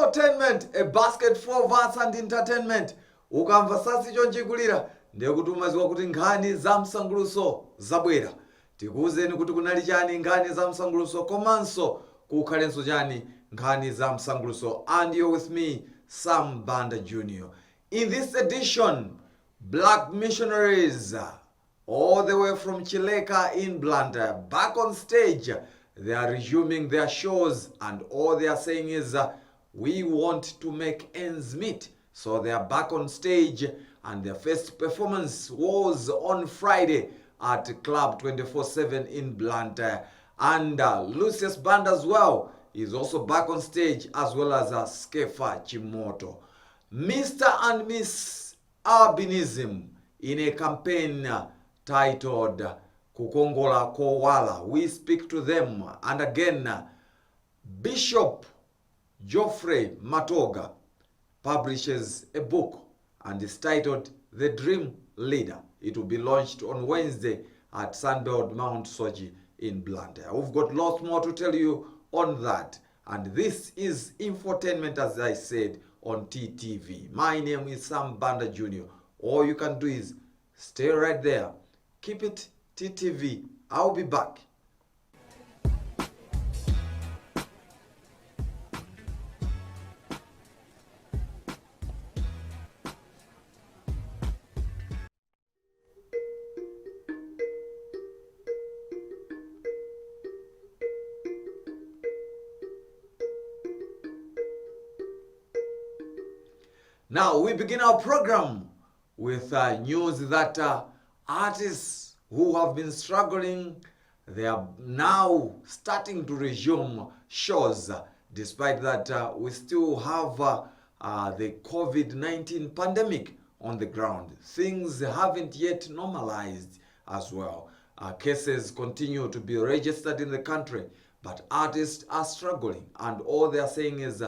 Infortainment, a basket for arts and entertainment. Ukamva sasi chonchikulira ndekuti umaziwa kuti nkhani za msanguluso zabwera. Tikuwuzeni kuti kunali chani nkhani za msanguluso komanso kukhalenso chani nkhani za msanguluso. And you're with me, Sam Banda Jr. In this edition, Black missionaries all the way from Chileka in Blantyre back on stage. They are resuming their shows and all they are saying is we want to make ends meet. So they are back on stage and their first performance was on Friday at Club 24/7 in Blantyre. And Lucius Band as well is also back on stage, as well as Skefa Chimoto. Mr. and Miss Albinism in a campaign titled Kukongola Kowala. We speak to them. And again, Bishop Geoffrey Matoga publishes a book and is titled The Dream Leader. It will be launched on Wednesday at Sunbelt Mount Soji in Blantyre. We've got lots more to tell you on that. And this is Infotainment, as I said, on TTV. My name is Sam Banda Jr. All you can do is stay right there. Keep it TTV. I'll be back. Now we begin our program with news that artists who have been struggling, they are now starting to resume shows, despite that we still have the COVID-19 pandemic on the ground. Things haven't yet normalized as well. Cases continue to be registered in the country, but artists are struggling, and all they are saying is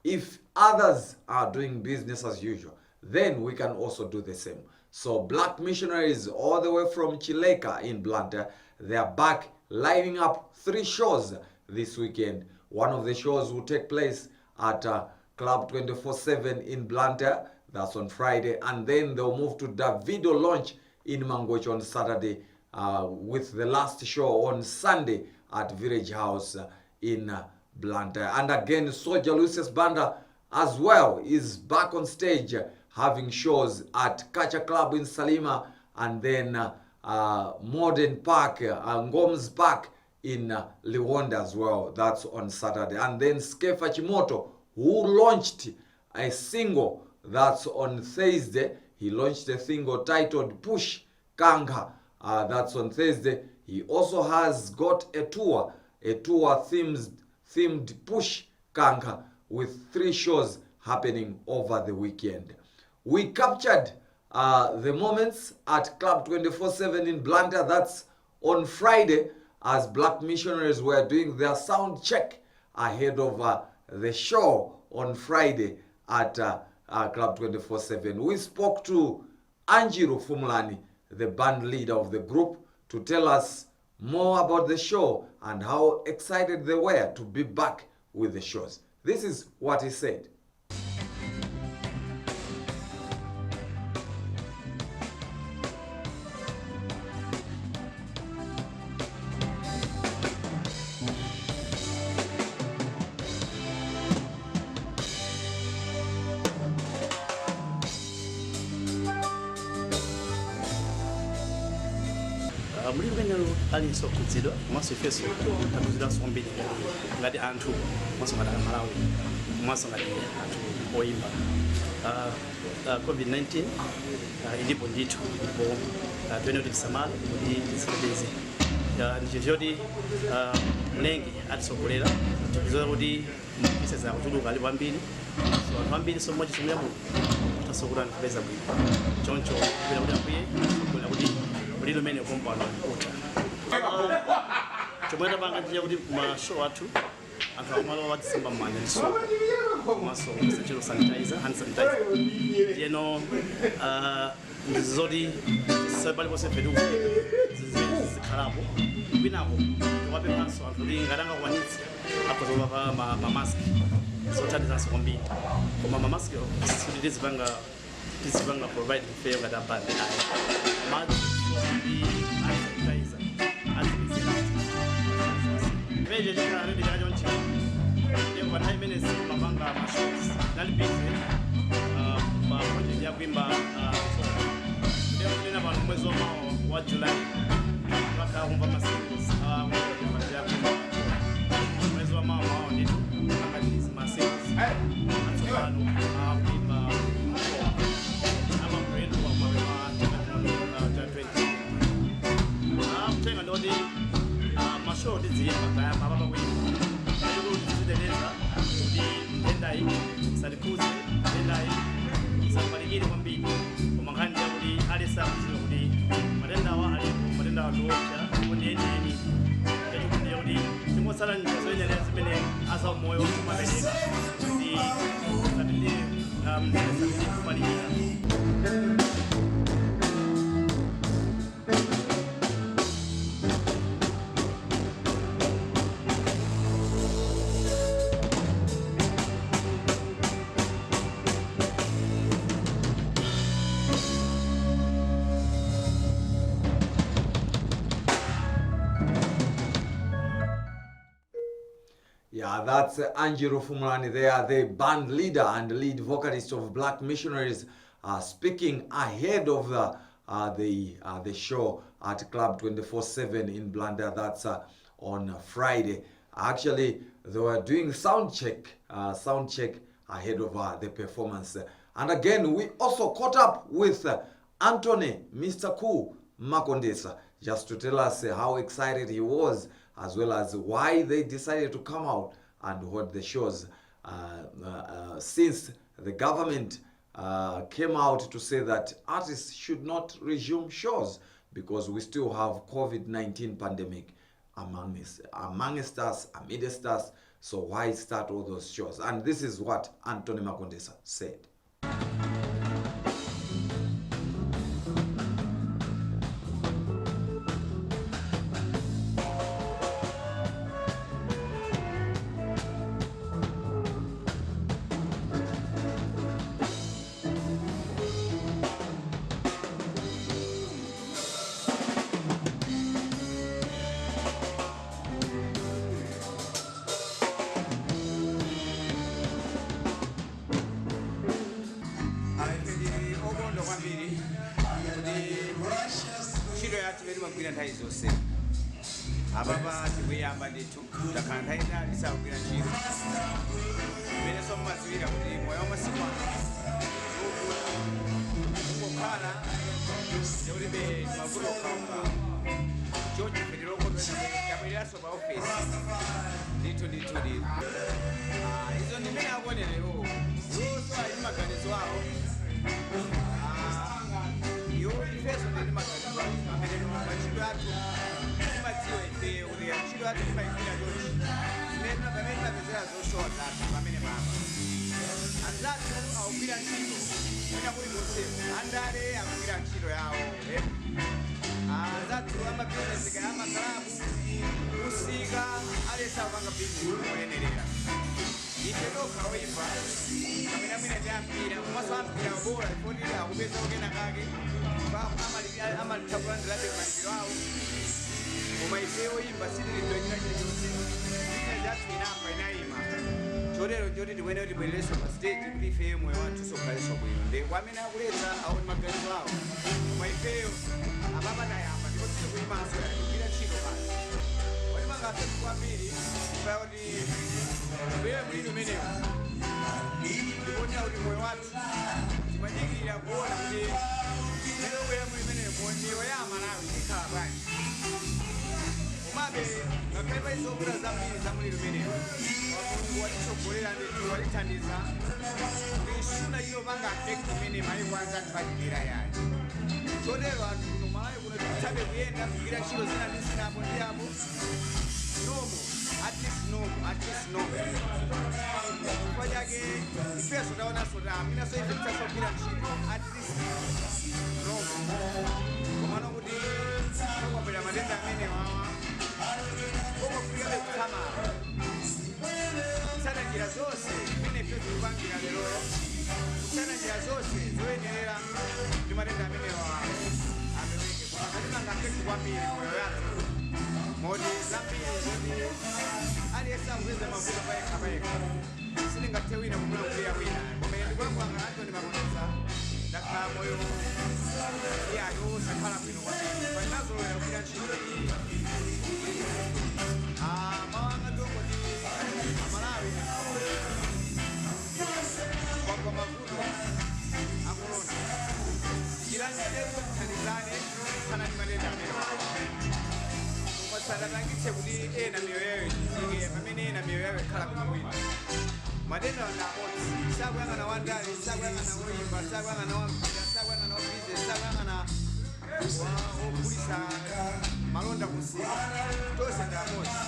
if others are doing business as usual, then we can also do the same. So Black missionaries all the way from Chileka in Blantyre, they are back lining up 3 shows this weekend. One of the shows will take place at Club 24/7 in Blantyre. That's on Friday. And then they'll move to Davido Launch in Mangochi on Saturday, with the last show on Sunday at Village House in Blantyre. And again, Soldier Lucius Banda as well is back on stage having shows at Kacha Club in Salima, and then Modern Park, Ngoms Park in Liwonda as well. That's on Saturday. And then Skefa Chimoto, who launched a single, that's on Thursday. He launched a single titled Push Kanga. That's on Thursday. He also has got a tour themed Push Kanga with 3 shows happening over the weekend. We captured the moments at Club 24/7 in Blantyre. That's on Friday, as Black missionaries were doing their sound check ahead of the show on Friday at Club 24/7. We spoke to Anjiru Fumlani, the band leader of the group, to tell us more about the show and how excited they were to be back with the shows. This is what he said. Muri rugendo ali sokuzidwa maso feso takuzidwa sombili ngati anthu maso ngati Malawi maso ngati anthu oimba COVID-19 ilipo ndithu ndipo twene kuti tisamale kuti tisipeze ndicho choti mlengi atisokolera tizoona kuti mpisa za kutuluka ali kwambiri, so anthu ambiri so mmodzi somwe yamu tasokolana kupeza bwino choncho kupera kuti akuye kuona kuti ulilo mene kompano kuta chomwe tapanga ndiye kuti kuma show athu anthu akumalo watisimba mmanja ndiso maso sachelo sanitizer, hand sanitizer yeno ndizoti sabali kose pedu zikhalapo binako wape maso anthu lingalanga kwanitsi apo zoba ma mask zothandizanso kwambiri koma mamaski tizipanga provide ifeyo ngati abambe ayi madzi veje chikhala ndi chachonchi ndemva nthawi imene simapanga mashows nali busy pa project yakuimba ndemkunena pano mwezi wa July vakhala kumva masingles yakuimba mwezi wa mawa nditu akatizi masingles atsopano akuimba amabredo wamawema kutenga ndoti mashow ndiziyimba kayamba papa kuimba ndikuzideleza kuti mtendayi salikuze mtendayi sakupalikire kwambiri koma nkhani yakuti alisakuziwa kuti matendawa alipo matendawa ndiopsa kuti enieni yachikundiya kuti tingotsala njira zoyenera zimene asa umoyo kumapereka kuti satindire mtendasamene kupalikira. Yeah, that's Angie Rufumulani. They are the band leader and lead vocalist of Black Missionaries, speaking ahead of the show at Club 24/7 in Blanda. That's on Friday. Actually, they were doing sound check ahead of the performance. And again, we also caught up with Anthony, Mr. Cool Makondesa, just to tell us how excited he was, as well as why they decided to come out and hold the shows since the government came out to say that artists should not resume shows because we still have COVID-19 pandemic amongst us, amidst us. So why start all those shows? And this is what Anthony Makondesa said. ababa tibuyamba nditu takantaina lisawukira chiro mene somumazivira kuti moyo wamasiku ukokhala yaulibe mavuto okauka chochipetiroko yabweriranso pa ofesi nditu izo ndimene akuonerero iwonso ali maganizo awo iwo ifeso ndi maganizo amene machidwe athu madziwo ife kuti machidwe athu timayikwira chonchi zimene pamene tapezera zoshota pamene mama anzathu akugwira ntchito ena kuli konse andale akugwira ntchito yawo anzathu amabizinesi kaya amakalabu kusika alesa akupanga bizinesi moyenerera ife tokha oyipa amene amene tiyampira komanso ampira bola ifoti akupeza okena kake amalithakulandirabe malipiro awo koma ife oyimba sitilidwanyira chilichonse ine zathu inamba inayima chotero choti tikwene kuti tibwererenso pa stage kuti ifeyo moyo wathu sokhaleso bwino ndi kwamene akuletsa aoni maganizo awo koma ifeyo apapanayamba ndipo tikuyimanso kugwira ntchito pano kodi mangafe kwambiri paya kuti bwere mlini umenewo ndiponera kuti moyo wathu timanyikirira kuona kuti mene ubwera muli menewo ndiyo ya Malawi ikhala bwanji komabe ngakhale palizobwera zambiri zamuli lumenewo mulungu watitsogolera nditu walithandiza isuna iyo panga affect imene mayiko anzathu achitira yayi chotero anthu kuno Malawi kuno tikuthabe kuyenda kugwira ntchito zina ndi zinapo ndi apo nomo at least nomo chifukwa chake ifeso taonanso taminaso ife titasogwira ntchito at least nomo komano kuti tokwapera matenda amene wawa komafikabe kuthamala sana njira zonse matenda amenewa apeweke koma katinangapeki kwambiri moyo yathu moti zambiri zoti aliyese akupeza mavuto payekha silingathe wina kumulakulira wina koma ine ndikwangu Antony Makonesa ndakhala moyo yake osakhala bwino kwambiri pandinazolowera kugwira ntchito iyi mawanga ndongoti amalawi kwagwa mavuto akulonda ilanjitezo tithandizane kuthana ndi matenda amenewa koma sadatangitse kuti ena miyoyo yayo ichitike pamene ena miyoyo yayo ikhala bwino bwino matenda wanda amodzi sakuyang'ana wandale sakuyang'ana woyimba sakuyang'ana wampira sakuyang'ana wabize sakuyang'ana wogulitsa malonda kusika tonse ndi amodzi.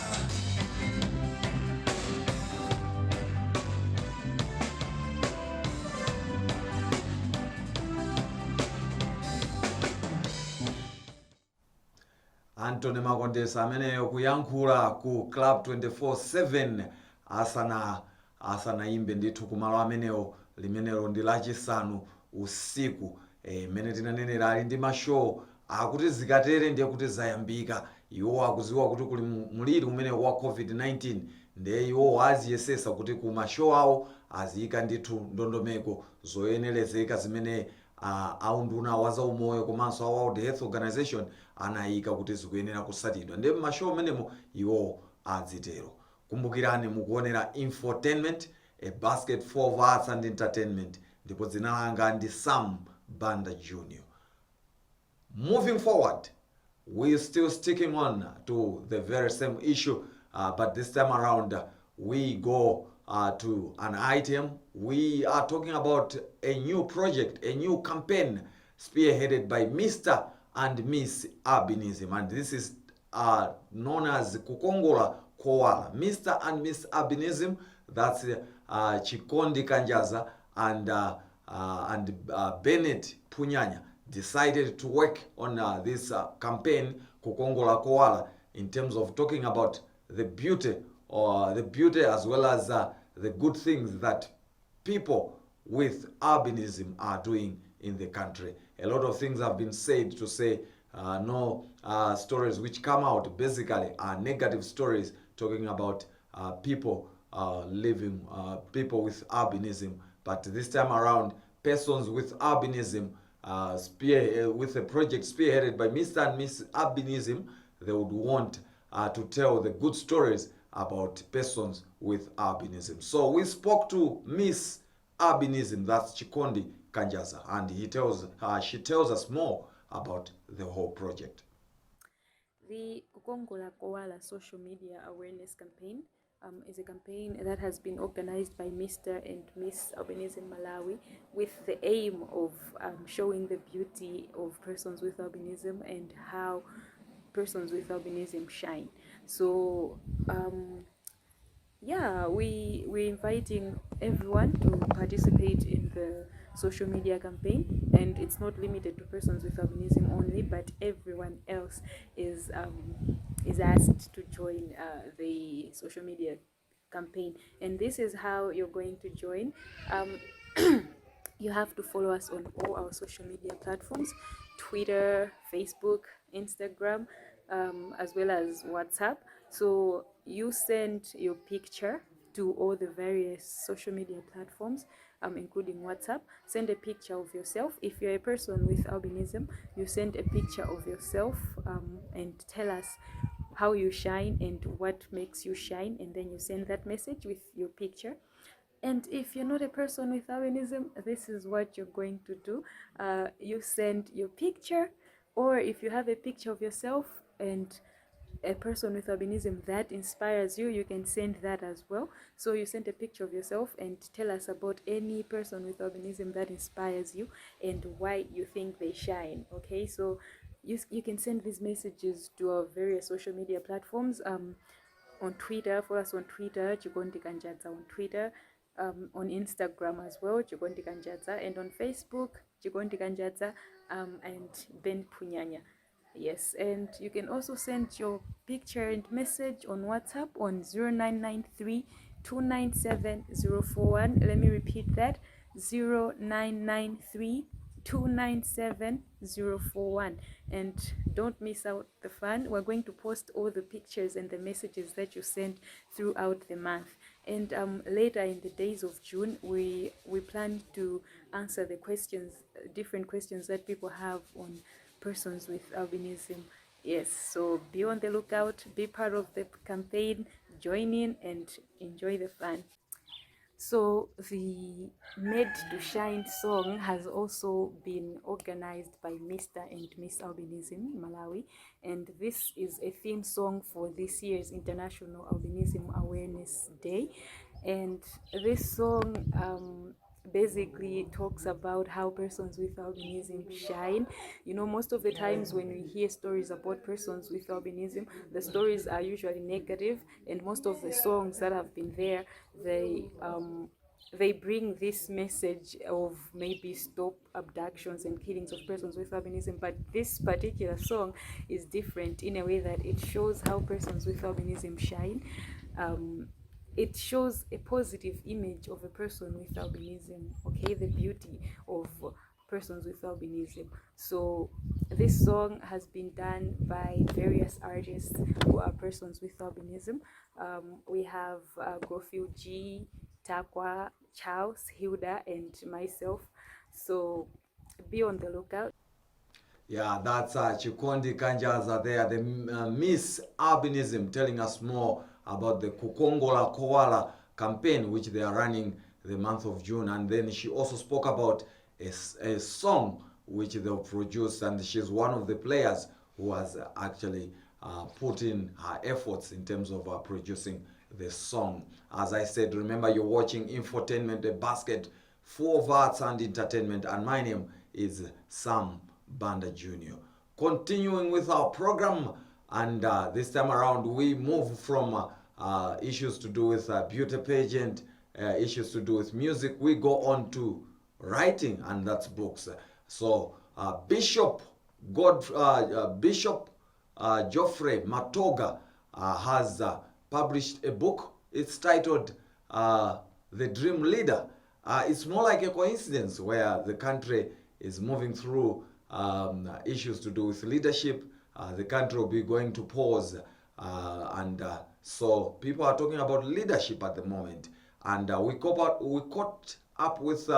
Antony Makonesa ameneyo kuyankhula ku Club 24/7 asanaimbe ndithu kumalo amenewo limenelo ndi lachisanu usiku mene tinanenera ali ndi mashow akuti zikatere ndiye kuti zayambika. Iwo akuziwa kuti kuli muliri umene wa COVID-19 ndiye iwo aziyesesa kuti ku mashow awo aziyika ndithu ndondomeko zoyenerezeka zimene aunduna wa zaumoyo komanso a World Health Organization anayika kuti zikuyenera kusatidwa. Ndiye mashow amenemo iwo adzitero. Kumbukirani mukuonera Infortainment, a basket full of arts and entertainment. Ndipo dzina langa ndi Sam Banda Jr. Moving forward, we're still sticking on to the very same issue, but this time around we go to an item. We are talking about a new project, a new campaign spearheaded by Mr. and Miss Albinism, and this is known as Kukongola Koala. Mr. and Miss Albinism, that's Chikondi Kanjaza and Bennett Punyanya, decided to work on this campaign Kukongola Koala in terms of talking about the beauty as well as the good things that people with albinism are doing in the country. A lot of things have been said to say no stories which come out basically are negative stories talking about people people with albinism. But this time around, persons with albinism, with a project spearheaded by Mr. and Miss Albinism, they would want to tell the good stories about persons with albinism. So we spoke to Miss Albinism, that's Chikondi Kanjaza, and she tells us more about the whole project. The Kukongola Koala social media awareness campaign is a campaign that has been organized by Mr. and Miss Albinism Malawi with the aim of showing the beauty of persons with albinism and how persons with albinism shine. So we're inviting everyone to participate in the social media campaign, and it's not limited to persons with albinism only, but everyone else is asked to join the social media campaign. And this is how you're going to join. You have to follow us on all our social media platforms: Twitter, Facebook, Instagram, as well as WhatsApp. So you send your picture to all the various social media platforms, including WhatsApp. Send a picture of yourself. If you're a person with albinism, you send a picture of yourself and tell us how you shine and what makes you shine, and then you send that message with your picture. And if you're not a person with albinism, this is what you're going to do. You send your picture, or if you have a picture of yourself and a person with albinism that inspires you, you can send that as well. So you send a picture of yourself and tell us about any person with albinism that inspires you and why you think they shine. Okay, so you can send these messages to our various social media platforms. On Twitter, follow us on Twitter, Chikondi Kanjaza on Twitter, on Instagram as well, Chikondi Kanjaza, and on Facebook, Chikondi Kanjaza and Ben Punyanya. Yes, and you can also send your picture and message on WhatsApp on 0993 297 041. Let me repeat that: 0993 297-041, and don't miss out the fun. We're going to post all the pictures and the messages that you sent throughout the month, and later in the days of June we plan to answer the questions, different questions that people have on persons with albinism. Yes, so be on the lookout, be part of the campaign, join in and enjoy the fun. So the Made to Shine song has also been organized by Mr. and Miss Albinism Malawi, and this is a theme song for this year's International Albinism Awareness Day. And this song basically talks about how persons with albinism shine. You know, most of the times when we hear stories about persons with albinism, the stories are usually negative, and most of the songs that have been there, they bring this message of maybe stop abductions and killings of persons with albinism. But this particular song is different in a way that it shows how persons with albinism shine. It shows a positive image of a person with albinism, okay, the beauty of persons with albinism. So this song has been done by various artists who are persons with albinism. We have Gofield G, Takwa, Charles, Hilda, and myself. So be on the lookout. Yeah, that's Chikondi Kanjaza there, the Miss Albinism, telling us more about the Kukongola Koala campaign, which they are running the month of June. And then she also spoke about a song which they'll produce, and she's one of the players who has actually put in her efforts in terms of producing the song. As I said, remember you're watching Infortainment, a basket full of arts and entertainment, and my name is Sam Banda Jr. Continuing with our program, and this time around we move from issues to do with beauty pageant, issues to do with music. We go on to writing, and that's books. So Bishop Geoffrey Matoga has published a book. It's titled The Dream Leader. It's more like a coincidence where the country is moving through issues to do with leadership. The country will be going to pause, and so people are talking about leadership at the moment. And we caught up with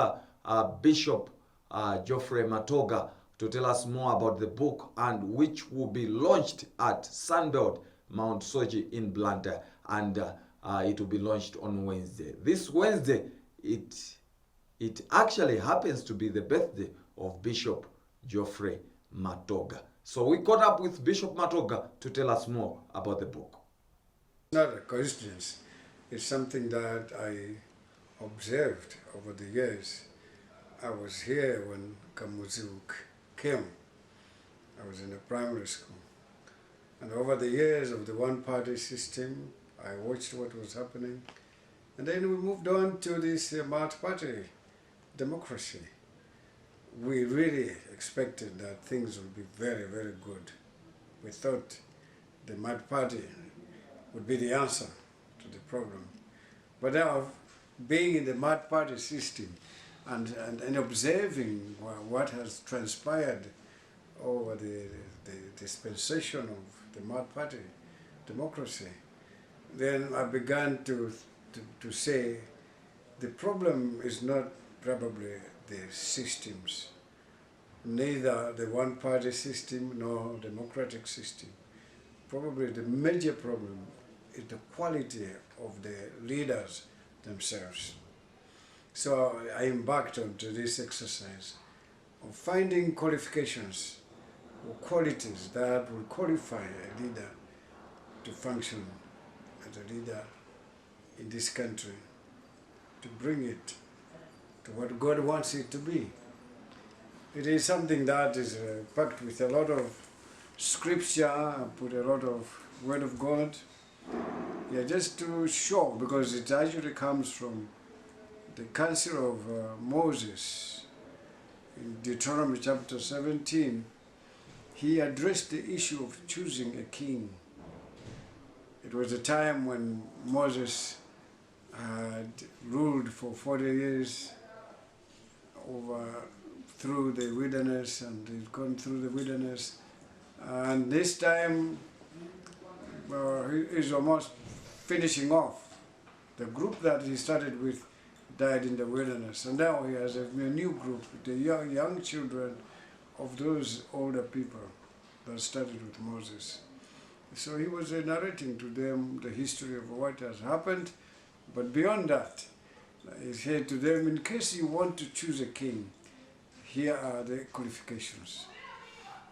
Bishop Geoffrey Matoga to tell us more about the book, and which will be launched at Sunbelt Mount Soji in Blantyre, and it will be launched on Wednesday. This Wednesday, it actually happens to be the birthday of Bishop Geoffrey Matoga. So we caught up with Bishop Matoga to tell us more about the book. It's not a coincidence. It's something that I observed over the years. I was here when Kamuzuk came. I was in a primary school. And over the years of the one-party system, I watched what was happening. And then we moved on to this multi-party democracy. We really expected that things would be very, very good. We thought the multi-party would be the answer to the problem. But now, being in the multi-party system and observing what has transpired over the dispensation of the multi-party democracy, then I began to say the problem is not probably the systems, neither the one-party system nor democratic system. Probably the major problem is the quality of the leaders themselves. So I embarked onto this exercise of finding qualifications or qualities that will qualify a leader to function as a leader in this country, to bring it to what God wants it to be. It is something that is packed with a lot of scripture, put a lot of word of God, yeah, just to show, because it actually comes from the counsel of Moses. In Deuteronomy chapter 17, he addressed the issue of choosing a king. It was a time when Moses had ruled for 40 years over through the wilderness, and he's gone through the wilderness. And this time, he is almost finishing off. The group that he started with died in the wilderness, and now he has a new group, the young children of those older people that started with Moses. So he was narrating to them the history of what has happened, but beyond that, he said to them, in case you want to choose a king, here are the qualifications.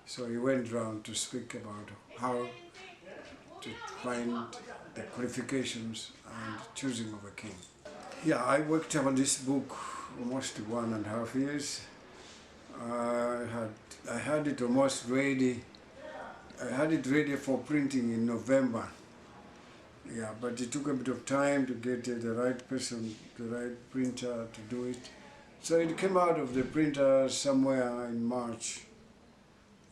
So he went round to speak about how to find the qualifications and choosing of a king. Yeah, I worked on this book almost 1.5 years. I had it almost ready. I had it ready for printing in November. Yeah, but it took a bit of time to get the right person, the right printer to do it. So it came out of the printer somewhere in March.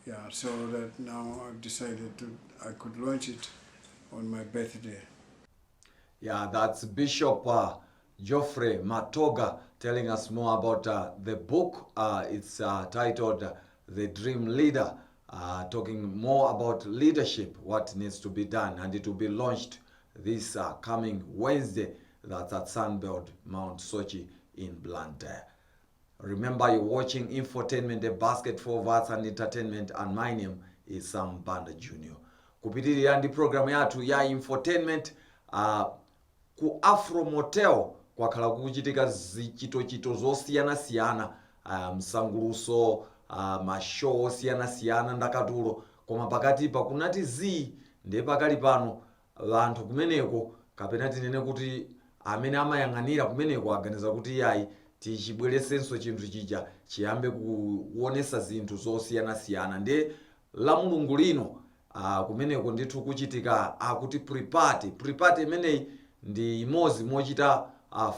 Yeah, so that now I've decided I could launch it on my birthday. Yeah, that's Bishop Geoffrey Matoga telling us more about the book. It's titled The Dream Leader, talking more about leadership, what needs to be done, and it will be launched this coming Wednesday. That's at Sunbelt Mount Sochi in Blantyre. Remember, you're watching Infortainment, a basket for arts and entertainment, and my name is Sam Banda Jr. Kupitirira ndi program yathu ya Infortainment, ku Afro Motel kwakhala kuchitika zichitochito zosiyana-siyana, msanguluso, mashow osiyana-siyana ndakatulo, koma pakati pa kunati zi ndiye pakali pano anthu kumeneko kapena tinene kuti amene amayang'anira kumeneko aganiza kuti yayi tichibweresenso chinthu chija chiyambe kuonesa zinthu zosiyana-siyana. Ndiye la mulungu lino kumeneko ndithu kuchitika akuti pre-party imeneyi ndi imodzi mochita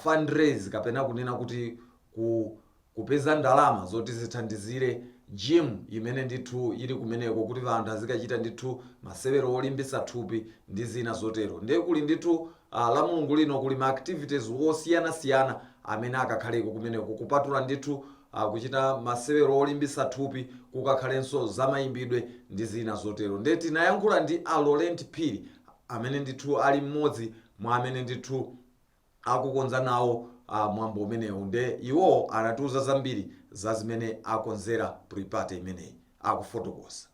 fundraise kapena kunena kuti kupeza ndalama zoti zithandizire gym imene ndithu ili kumeneko kuti anthu azikachita ndithu masewero olimbitsa thupi ndi zina zotero. Ndiye kuli ndithu la mulungu lino kuli ma activities osiyana-siyana amene akakhaleko kumeneko, kupatula ndithu kuchita masewero olimbitsa thupi, kukakhalenso zamayimbidwe ndi zina zotero. Ndiye tinayankhula ndi Laurent Phiri amene ndithu ali mmodzi mwa amene ndithu akukonza nawo mwambo umenewu. Nde iwo anatiuza zambiri za zimene akonzera pre-party imeneyi, akufotokoza.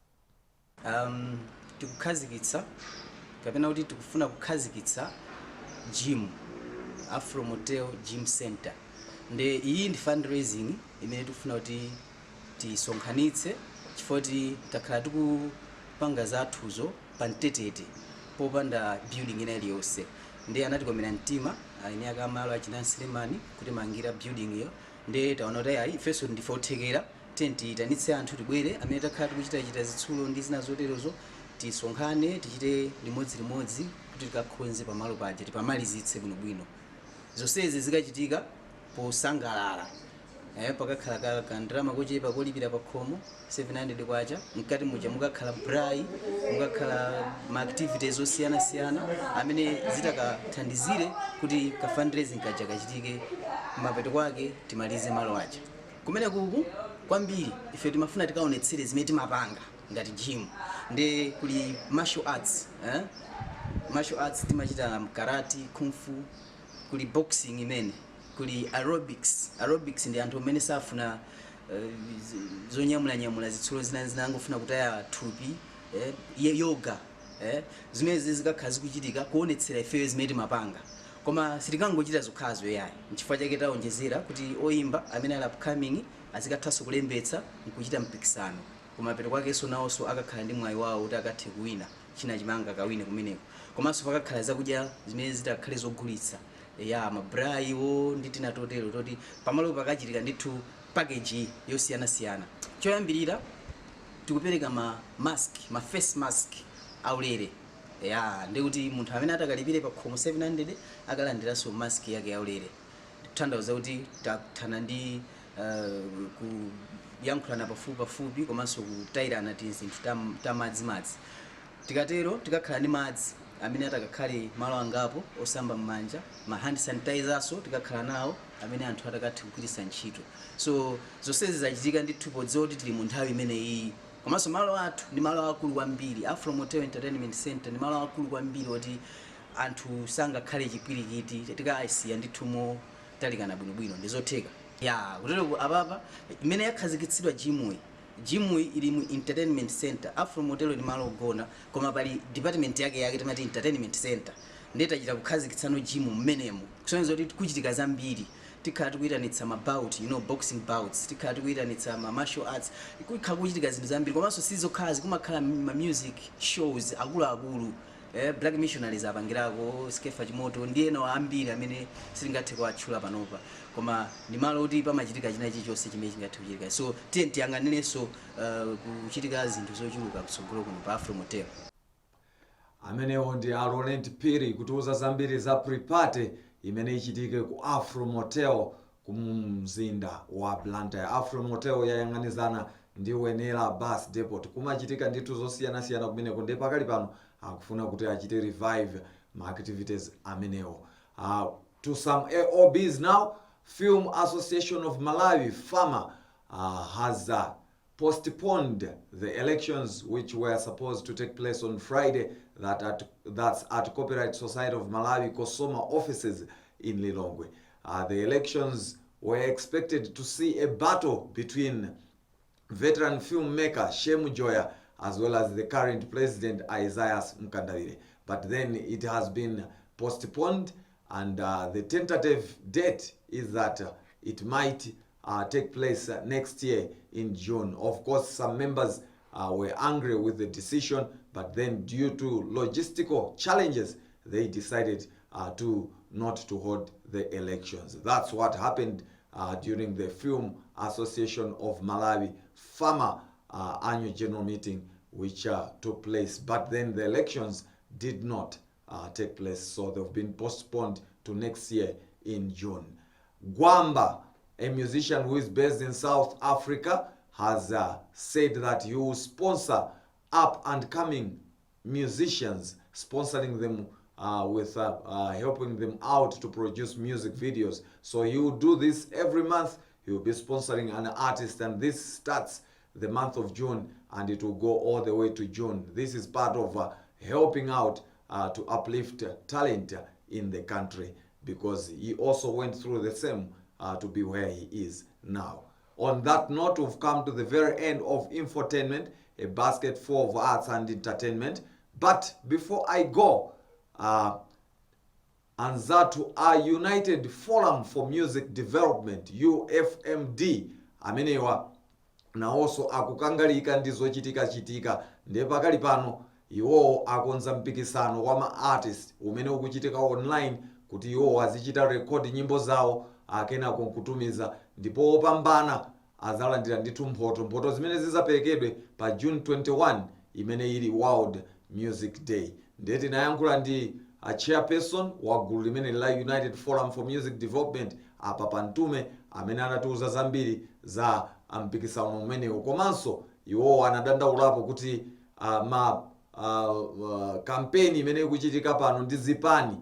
Tikukhazikitsa kapena kuti tikufuna kukhazikitsa gym, Afro Motel Gym Center. Nde iyi ndi fundraising imene tikufuna kuti tisonkhanitse chifukwa takhala tikupanga zathuzo pa mtetete popanda building ina iliyonse. Nde anatikomera mtima ine akamalo achina Selemani kuti mangira building iyo. Nde taona kuti ayi ifenso ndife othekera tiyitanitse anthu tibwere amene takhala tikuchita zitsulo ndi zina zoterozo, tisonkhane tichite limodzi kuti tikakhonze pamalo paja tipamalizitse bwinobwino. Zonsezi zikachitika posangalala. Pakakhala kandrama kochepa kolipira pa khomo 700 kwacha, mkati muja mukakhala brai, mukakhala ma activities osiyana-siyana amene zitakathandizire kuti ka fundraising kaja kachitike mapeto kwake timalize malo aja. Kumene kuku kwambiri ife timafuna tikaonetsere zimene timapanga ngati gym. Nde kuli martial arts, martial arts timachita karate, kung fu, kuli boxing imene, kuli aerobics ndi anthu amene safuna zonyamula zitsulo zina angofuna kutaya thupi, yoga, zimene zikakhala zikuchitika kuonetsera ifeyo zimene timapanga. Koma sitikangochita zokhazo yayi, nchifukwa chake taonjezera kuti oyimba amene ali upcoming azikathanso kulembetsa nkuchita mpikisano. Kumapeto kwakenso nawonso akakhala ndi mwayi wawo kuti akathe kuwina china chimanga kawine kumeneko. Komanso pakakhala zakudya zimene zitakhale zogulitsa, mabraiwo ndi tina totero toti pamalo pakachitika ndithu package yosiyana-siyana. Choyambirira tikupereka ma face mask aulere. Ndi kuti munthu amene atakalipire pa khomo 700 akalandiranso mask yake yaulere. Kutanthauza kuti tathana ndi kuyankhulana pafupi komanso kutayirana zinthu tamadzi. Tikatero tikakhala ndi madzi amene atakakhale malo angapo osamba m'manja ma hand sanitizerso tikakhala nawo amene anthu atakathe kugwiritsa ntchito. So zonsezi zachitika ndithu podzoti tili mu nthawi imeneyi. Komanso malo athu ndi malo akulu kwambiri. Afro Motel Entertainment Center ndi malo akulu kwambiri oti anthu sangakhale chipwirikiti tikayisiya ndithu mo talikana bwinobwino ndizotheka. Kutero apapa imene yakhazikitsidwa Jimwe ili mu Entertainment Center. Afro Motel ndi malo ogona koma pali department yake timati Entertainment Center. Ndetachita kukhazikitsano jimu mmenemo. Kusonyeza kuti kuchitika zambiri. Tikhala tikuyitanitsa mabout, boxing bouts, tikhala tikuyitanitsa ma martial arts, kukhala kuchitika zinthu zambiri komanso sizokhazi kumakhala ma music shows akuluakulu. Black missionaries apangirako Skefa Chimoto ndi ena ambiri amene silingathe kuwatchula panopa koma ndi malo kuti pamachitika china chilichonse chimene chingathe kuchitika. So tiyang'anirenso kuchitika zinthu zochuluka kutsogolo kuno pa Afro Motel. Amenewo ndi Laurent Phiri kutiuza zambiri za pre-party imene ichitike ku Afro Motel ku mzinda wa Blantyre. Afro Motel yayang'anizana ndi Wenera Bus Depot. Kumachitika ndithu zosiyana-siyana kumeneko ndi pakali pano akufuna kuti achite revive ma activities amenewo. To some AOBs now, Film Association of Malawi, FAMA, has postponed the elections which were supposed to take place on Friday that's at Copyright Society of Malawi Kosoma offices in Lilongwe. The elections were expected to see a battle between veteran filmmaker Shemu Joya as well as the current president Isaiah Mkandawire. But then it has been postponed and the tentative date is that it might take place next year in June. Of course, some members were angry with the decision, but then due to logistical challenges, they decided not to hold the elections. That's what happened during the Film Association of Malawi FAMA annual general meeting, which took place. But then the elections did not take place, so they've been postponed to next year in June. Gwamba, a musician who is based in South Africa, has said that he will sponsor up-and-coming musicians, sponsoring them with helping them out to produce music videos. So he will do this every month. He will be sponsoring an artist, and this starts the month of June and it will go all the way to June. This is part of helping out to uplift talent in the country, because he also went through the same to be where he is now. On that note, we've come to the very end of Infortainment, a basket full of arts and entertainment. But before I go, Anzatu, our United Forum for Music Development, UFMD, amenewa na also akukangalika ndizochitika ndiye pakali pano iwo akonza mpikisano wa ma artist umene ukuchitika online kuti iwo azichita record nyimbo zawo akena kutumiza, ndipo opambana azalandira ndithu mphoto zimene zizaperekedwe pa June 21 imene ili World Music Day. Ndiye tinayankhula ndi a chairperson wa gulu limene la United Forum for Music Development apa Pantume, amene anatiuza zambiri za mpikisano umenewo. Komanso iwo anadandaulapo kuti kampeni imene ikuchitika pano ndi zipani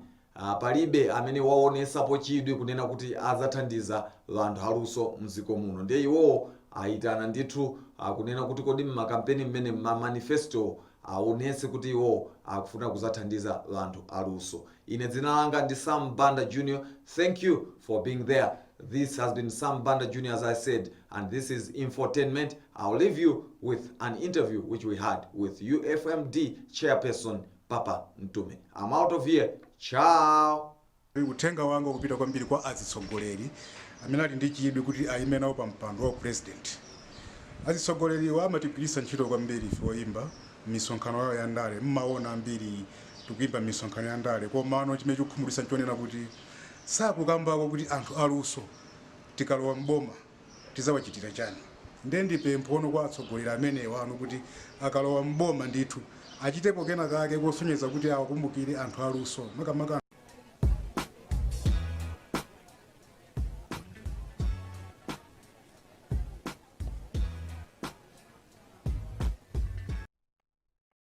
palibe amene waonesapo chidwi kunena kuti azathandiza anthu aluso mziko muno. Ndiye iwo aitana ndithu kunena kuti kodi makampeni mmene manifesto aonese kuti iwo akufuna kuzathandiza anthu aluso. Ine dzina langa ndi Sam Banda Jr. Thank you for being there. This has been Sam Banda Jr., as I said, and this is Infotainment. I'll leave you with an interview which we had with UFMD chairperson Papa Ntume. I'm out of here. Ciao. Utenga wanga kupita kwambiri kwa azitsogoleri amene ali ndi chidwi kuti ayime nawo pa mpando wa president. Azitsogoleri wa amatipirisa ntchito kwambiri foimba misonkhano yawo ya ndale, mmaona ambiri tukimba misonkhano ya ndale, koma ano chimene chikukhumudwitsa nchonena kuti sakukambako kuti anthu aluso tikalowa mboma tizawachitira chani. Ndendi pemphono kwa atsogoleri amenewa ano kuti akalowa mboma ndithu achitepo kena kake kusonyeza kuti awakumbukire anthu aluso makamaka